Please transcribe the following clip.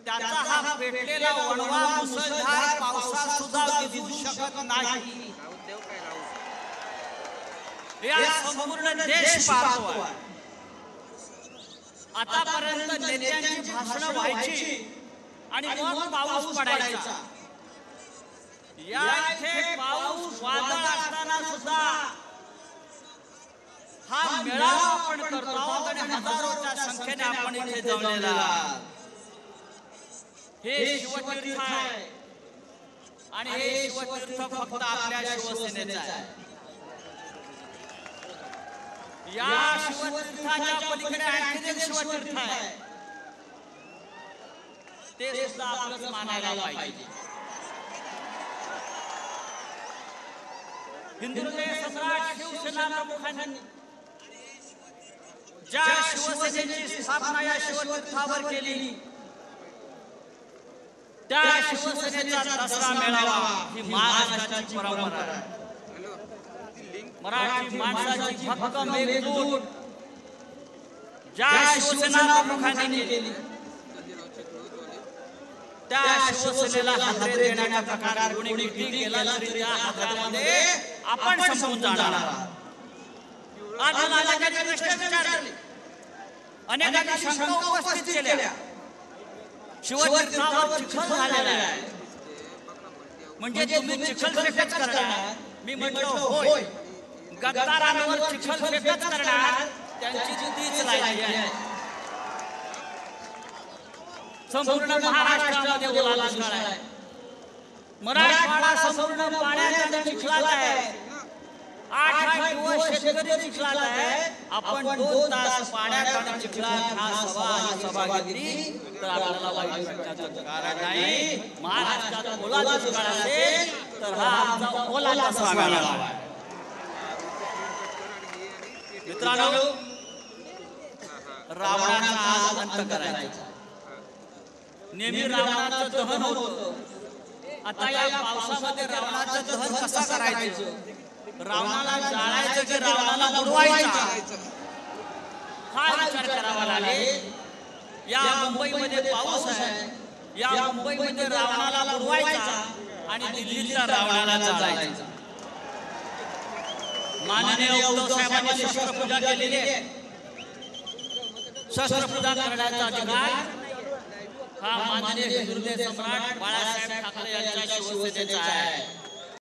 त्याचा हा पेटलेला वणवा मुसळधार पावसात सुद्धा विझू शकत नाही। या संपूर्ण देश पाहतो आहे। आतापर्यंत नेत्यांची भाषणं व्हायची आणि मग पाऊस पडायचा। या इथे पाऊस वादळ असताना सुद्धा हा मेळावा आपण करतो आहोत आणि हजारोच्या संख्येने आपण इथे जमलेला आहोत। हे शिवतीर्थ आहे आणि हे शिवतीर्थ फक्त आपल्या शिवसेनेचं आहे। या शिवतीर्थाच्या पलीकडे आणखी एक शिवतीर्थ आहे, ते सुद्धा आपलंच मानायला पाहिजे। हिंदुत्व सम्राट शिवसेना प्रमुखांनी ज्या शिवसेनेची स्थापना या शिवतीर्थावर केली, त्या शिवसेनेचा दसरा मेळावा ही महाराष्ट्राची परंपरा आहे। मराठी माणसाची भक्कम एकजूट ज्या शिवसेना प्रमुखांनी केली, त्या शिवसेनेला हादरे देण्याचा प्रकार कोणी किती केला तरी त्या हादऱ्यामध्ये आपण संपून जाणार आहोत। आज अनेकांनी प्रश्न विचारले, अनेकांनी शंका उपस्थित केल्या। शिवतीर्थावर चिखल झालेला आहे म्हणजे तुम्ही चिखल फेकच करणार? मी म्हटलं होय, गद्दारांवर चिखल फेकच करणार, त्यांची तीच लायकी आहे। संपूर्ण महाराष्ट्रामध्ये ओला दुष्काळ आहे, मराठवाडा संपूर्ण पाण्यात आणि चिखलात आहे। 8 दिवस शेतकरी चिखलात आहे। आपण 2 तास पाण्यात आणि चिखलात हा सभा घेतली तर आपल्याला वाईट वाटण्याचं कारण नाही। महाराष्ट्रात ओला दुष्काळ असेल तर हा आमचा ओला दसरा मेळावा आहे। मित्रांनो, रावणाचा आज अंत करायचा। नेहमी रावणाचं दहन होतं, आता या पावसामध्ये रावणाचं दहन कसं करायचं? रावणाला जाळायचं की रावणाला बुडवायचं हा विचार करावा लागेल। या मुंबईमध्ये पाऊस आहे, या मुंबईमध्ये रावणाला बुडवायचा आणि दिल्लीच्या रावणाला जाळायचं। माननीय उद्धव साहेबांनी शस्त्रपूजा केलेली आहे। शस्त्रपूजा करण्याचा अधिकार हा माननीय हिंदुत्व सम्राट बाळासाहेब ठाकरे यांच्या शिवसेनेचा आहे।